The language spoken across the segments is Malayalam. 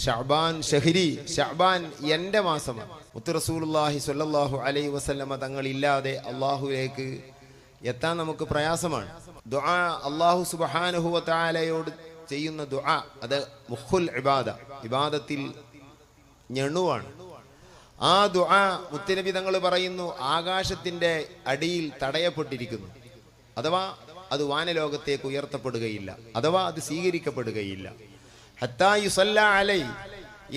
ഷഅബാൻ ഷഹരി, ഷഅബാൻ എൻ്റെ മാസമാണ്. മുത്ത് റസൂലുള്ളാഹി സ്വല്ലല്ലാഹു അലൈഹി വസല്ലമ തങ്ങളില്ലാതെ അള്ളാഹുവിലേക്ക് എത്താൻ നമുക്ക് പ്രയാസമാണ്. ദുആ അല്ലാഹു സുബ്ഹാനഹു വ തആലയോട് ചെയ്യുന്ന ദുആ അത് മുഖുൽ ഇബാദ, ഇബാദത്തിൽ ഞെണുവാണ്. ആ ദുആ മുത്തുനബി തങ്ങൾ പറയുന്നു ആകാശത്തിന്റെ അടിയിൽ തടയപ്പെട്ടിരിക്കുന്നു. അഥവാ അത് വാനലോകത്തേക്ക് ഉയർത്തപ്പെടുകയില്ല, അഥവാ അത് സ്വീകരിക്കപ്പെടുകയില്ല. ഹത്താ യുസല്ല അലൈ,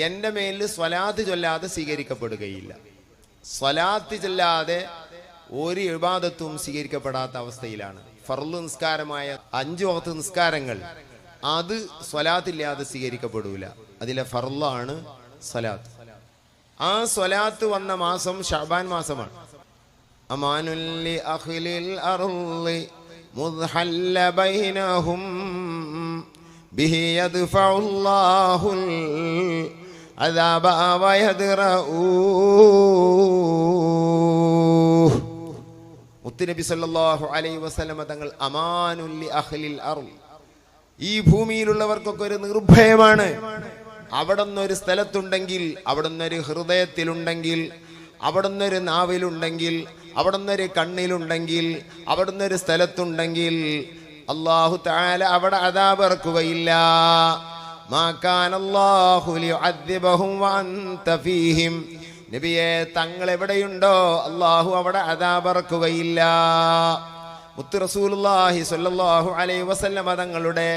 എൻ്റെ മേലിൽ സ്വലാത്ത് ചൊല്ലാതെ സ്വീകരിക്കപ്പെടുകയില്ല. സ്വലാത്ത് ചൊല്ലാതെ ഒരു ഇബാദത്തും സ്വീകരിക്കപ്പെടാത്ത അവസ്ഥയിലാണ്. ഫർള് നിസ്കാരമായ 5 വഖ്ത് നിസ്കാരങ്ങൾ അത് സ്വലാത്തില്ലാതെ സ്വീകരിക്കപ്പെടൂല. അതിലെ ഫർളാണ് സ്വലാത്ത്. ആ സ്വലാത്ത് വന്ന മാസം ഷഅബാൻ മാസമാണ്. അമാനുൽ ലി അഖ്ലിൽ അർളി മുദ്ഹല്ല ബൈനഹും ബിഹി യദ്ഫഉല്ലാഹുൽ അദാബ വയദ്റഊ. മുത്തുനബി സല്ലല്ലാഹു അലൈഹി വസല്ലമ തങ്ങൾ അമാനുൽ ലി അഖ്ലിൽ അർളി, ഈ ഭൂമിയിലുള്ളവർക്കൊക്കെ ഒരു നിർഭയമാണ്. അവിടുന്നൊരു സ്ഥലത്തുണ്ടെങ്കിൽ, അവിടുന്നൊരു ഹൃദയത്തിലുണ്ടെങ്കിൽ, അവിടുന്നൊരു നാവിലുണ്ടെങ്കിൽ, അവിടുന്നൊരു കണ്ണിലുണ്ടെങ്കിൽ, അവിടുന്നൊരു സ്ഥലത്തുണ്ടെങ്കിൽ അല്ലാഹു തആല അവിടെ അദാബ് ഇറക്കുകയില്ല. മാ കാന അല്ലാഹു ലിയുഅദ്ദിബഹും വഅൻത ഫീഹിം, നബിയെ തങ്ങൾ എവിടെയുണ്ടോ അല്ലാഹു അവിടെ അദാബ് ഇറക്കുകയില്ല. മുത്ത് റസൂലുള്ളാഹി സ്വല്ലല്ലാഹു അലൈഹി വസല്ലമ തങ്ങളുടെ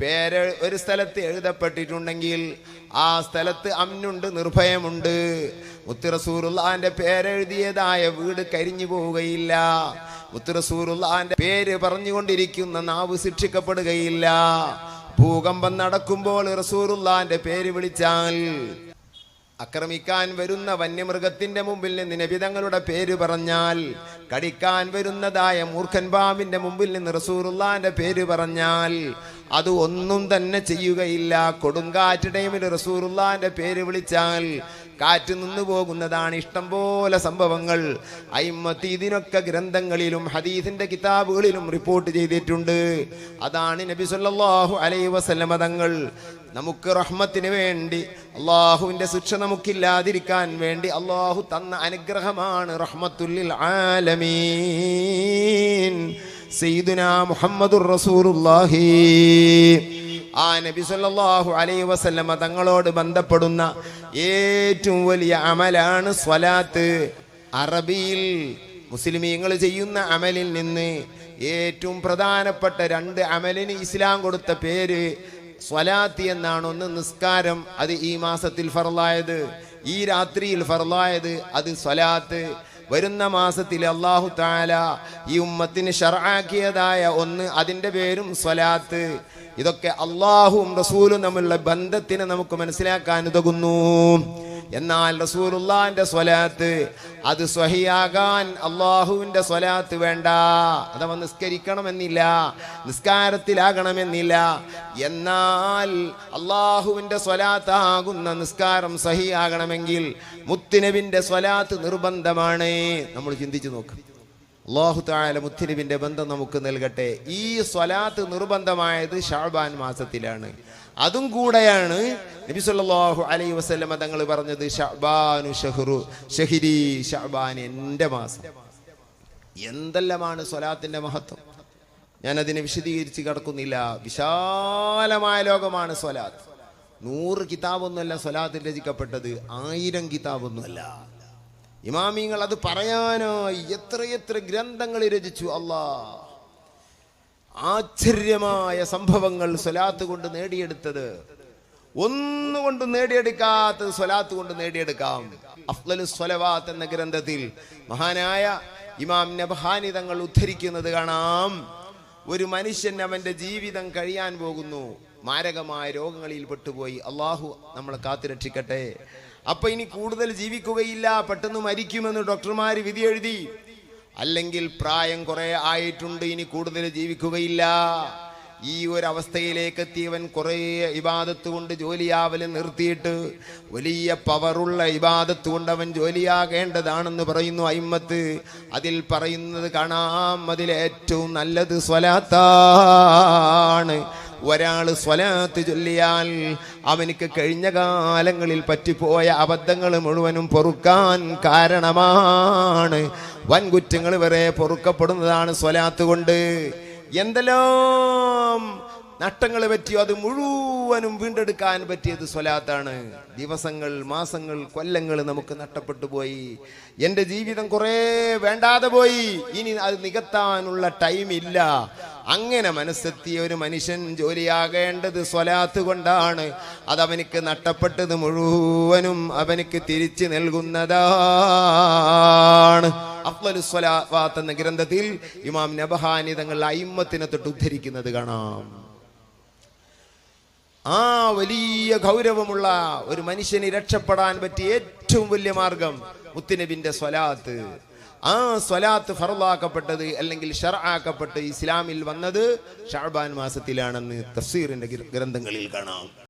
പേര് ഒരു സ്ഥലത്ത് എഴുതപ്പെട്ടിട്ടുണ്ടെങ്കിൽ ആ സ്ഥലത്ത് അമ്നുണ്ട്, നിർഭയമുണ്ട്. മുത്ത് റസൂലുള്ളാഹിന്റെ പേരെഴുതിയതായ വീട് കരിഞ്ഞു പോവുകയില്ല. മുത്ത് റസൂലുള്ളാഹിന്റെ പേര് പറഞ്ഞുകൊണ്ടിരിക്കുന്ന നാവ് ശിക്ഷിക്കപ്പെടുകയില്ല. ഭൂകമ്പം നടക്കുമ്പോൾ റസൂലുള്ളാഹിന്റെ പേര് വിളിച്ചാൽ, ആക്രമിക്കാൻ വരുന്ന വന്യമൃഗത്തിന്റെ മുമ്പിൽ നിന്ന് നബി തങ്ങളുടെ പേര് പറഞ്ഞാൽ, കടിക്കാൻ വരുന്നതായ മൂർഖൻ പാമ്പിന്റെ മുമ്പിൽ നിന്ന് റസൂലുള്ളാഹിന്റെ പേര് പറഞ്ഞാൽ അത് ഒന്നും തന്നെ ചെയ്യുകയില്ല. കൊടുങ്കാറ്റ് ടൈമിൽ റസൂലുള്ളാഹിന്റെ പേര് വിളിച്ചാൽ കാറ്റ് നിന്നു പോകുന്നതാണ്. ഇഷ്ടം പോലെ സംഭവങ്ങൾ അയിമ്മത്ത് ഇതിനൊക്കെ ഗ്രന്ഥങ്ങളിലും ഹദീസിന്റെ കിതാബുകളിലും റിപ്പോർട്ട് ചെയ്തിട്ടുണ്ട്. അതാണ് നബി സല്ലല്ലാഹു അലൈഹി വസല്ലമ തങ്ങൾ നമുക്ക് റഹ്മത്തിന് വേണ്ടി, അള്ളാഹുവിന്റെ ശിക്ഷ നമുക്കില്ലാതിരിക്കാൻ വേണ്ടി അള്ളാഹു തന്ന അനുഗ്രഹമാണ് റഹ്മത്തുൽ ലിൽ ആലമീൻ സയ്യിദുനാ മുഹമ്മദുർ റസൂലുള്ളാഹി. ആ നബി സല്ലല്ലാഹു അലൈഹി വസല്ലമ തങ്ങളോട് ബന്ധപ്പെടുന്ന ഏറ്റവും വലിയ അമലാണ് സ്വലാത്ത്. അറബിയിൽ മുസ്ലിമീങ്ങൾ ചെയ്യുന്ന അമലിൽ നിന്ന് ഏറ്റവും പ്രധാനപ്പെട്ട 2 അമലിന് ഇസ്ലാം കൊടുത്ത പേര് സ്വലാത്ത് എന്നാണ്. ഒന്ന് നിസ്കാരം, അത് ഈ മാസത്തിൽ ഫർളായത്, ഈ രാത്രിയിൽ ഫർളായത്, അത് സ്വലാത്ത്. വരുന്ന മാസത്തിൽ അല്ലാഹു തആല ഈ ഉമ്മത്തിന് ശർആക്കിയതായ ഒന്ന്, അതിൻ്റെ പേരും സ്വലാത്ത്. ഇതൊക്കെ അല്ലാഹുവും റസൂലും തമ്മിലുള്ള ബന്ധത്തിന് നമുക്ക് മനസ്സിലാക്കാൻ ഉതകുന്നു. എന്നാൽ റസൂലുള്ളാഹിന്റെ സ്വലാത്ത് അത് സ്വഹിയാകാൻ അല്ലാഹുവിന്റെ സ്വലാത്ത് വേണ്ട. അഥവാ നിസ്കരിക്കണമെന്നില്ല, നിസ്കാരത്തിലാകണമെന്നില്ല. എന്നാൽ അല്ലാഹുവിന്റെ സ്വലാത്താകുന്ന നിസ്കാരം സ്വഹിയാകണമെങ്കിൽ മുത്തുനബിന്റെ സ്വലാത്ത് നിർബന്ധമാണ്. നമ്മൾ ചിന്തിച്ചു നോക്ക്. അല്ലാഹു തആല മുത്തുനബിന്റെ ബന്ധം നമുക്ക് നൽകട്ടെ. ഈ സ്വലാത്ത് നിർബന്ധമായത് ഷഅബാൻ മാസത്തിലാണ്. അതും കൂടെയാണ് നബി സല്ലല്ലാഹു അലൈഹി വസല്ലമ തങ്ങൾ പറഞ്ഞത് ഷഅബാനു ഷഹ്റു ഷഹ്രി, ഷഅബാൻ എൻ്റെ മാസം. എന്തെല്ലാമാണ് സ്വലാത്തിന്റെ മഹത്വം, ഞാനതിനെ വിശദീകരിച്ച് കിടക്കുന്നില്ല. വിശാലമായ ലോകമാണ് സ്വലാത്ത്. 100 കിതാബൊന്നുമല്ല സ്വലാത്തിൽ രചിക്കപ്പെട്ടത്, 1000 കിതാബൊന്നുമല്ല. ഇമാമിങ്ങൾ അത് പറയാനായി എത്രയെത്ര ഗ്രന്ഥങ്ങൾ രചിച്ചു. അല്ലാഹ് ആശ്ചര്യമായ സംഭവങ്ങൾ സ്വലാത്ത് കൊണ്ട് നേടിയെടുത്തത്. ഒന്നുകൊണ്ടും നേടിയെടുക്കാത്തത് സ്വലാത്ത് കൊണ്ട് നേടിയെടുക്കാം. അഫ്ളലുസ് സ്വലവാത്ത് എന്ന ഗ്രന്ഥത്തിൽ മഹാനായ ഇമാം നബ്ഹാനി തങ്ങൾ ഉദ്ധരിക്കുന്നത് കാണാം. ഒരു മനുഷ്യൻ അവന്റെ ജീവിതം കഴിയാൻ പോകുന്നു, മാരകമായ രോഗങ്ങളിൽ പെട്ടുപോയി. അള്ളാഹു നമ്മളെ കാത്തുരക്ഷിക്കട്ടെ. അപ്പൊ ഇനി കൂടുതൽ ജീവിക്കുകയില്ല, പെട്ടെന്ന് മരിക്കുമെന്ന് ഡോക്ടർമാർ വിധി എഴുതി. അല്ലെങ്കിൽ പ്രായം കുറെ ആയിട്ടുണ്ട്, ഇനി കൂടുതൽ ജീവിക്കുകയില്ല. ഈ ഒരു അവസ്ഥയിലേക്ക് എത്തിയവൻ കുറെ ഇബാദത്ത് കൊണ്ട് ജോലിയാവല് നിർത്തിയിട്ട് വലിയ പവറുള്ള ഇബാദത്ത് കൊണ്ട് അവൻ ജോലിയാകേണ്ടതാണെന്ന് പറയുന്നു അയിമ്മത്ത്. അതിൽ പറയുന്നത് കാണാം, അതിലേറ്റവും നല്ലത് സ്വലാത്താണ്. ഒരാൾ സ്വലാത്ത് ചൊല്ലിയാൽ അവനിക്ക് കഴിഞ്ഞ കാലങ്ങളിൽ പറ്റിപ്പോയ അബദ്ധങ്ങൾ മുഴുവനും പൊറുക്കാൻ കാരണമാണ്. വൻകുറ്റങ്ങൾ വരെ പൊറുക്കപ്പെടുന്നതാണ് സ്വലാത്ത് കൊണ്ട്. എന്തെല്ലാം നഷ്ടങ്ങൾ പറ്റിയോ അത് മുഴുവനും വീണ്ടെടുക്കാൻ പറ്റിയത് സ്വലാത്താണ്. ദിവസങ്ങൾ, മാസങ്ങൾ, കൊല്ലങ്ങൾ നമുക്ക് നഷ്ടപ്പെട്ടു പോയി. എൻ്റെ ജീവിതം കുറേ വേണ്ടാതെ പോയി, ഇനി അത് നികത്താനുള്ള ടൈം ഇല്ല. അങ്ങനെ മനസ്സെത്തിയ ഒരു മനുഷ്യൻ ജോലിയാകേണ്ടത് സ്വലാത്ത് കൊണ്ടാണ്. അതവനിക്ക് നഷ്ടപ്പെട്ടത് മുഴുവനും അവനിക്ക് തിരിച്ചു നൽകുന്നതാണ്. അഫ്ളലുസ് സ്വലാവാത്ത് എന്ന ഗ്രന്ഥത്തിൽ ഇമാം നബഹാനി തങ്ങൾ അയിമ്മത്തിനെ തൊട്ട് ഉദ്ധരിക്കുന്നത് കാണാം. ആ വലിയ ഗൗരവമുള്ള ഒരു മനുഷ്യന് രക്ഷപ്പെടാൻ പറ്റിയ ഏറ്റവും വലിയ മാർഗം മുത്തുനബിന്റെ സ്വലാത്ത്. ആ സ്വലാത്ത് ഫർളാക്കപ്പെട്ടത് അല്ലെങ്കിൽ ശർആക്കപ്പെട്ട് ഇസ്ലാമിൽ വന്നത് ശഅബാൻ മാസത്തിലാണെന്ന് തഫ്സീറിന്റെ ഗ്രന്ഥങ്ങളിൽ കാണാം.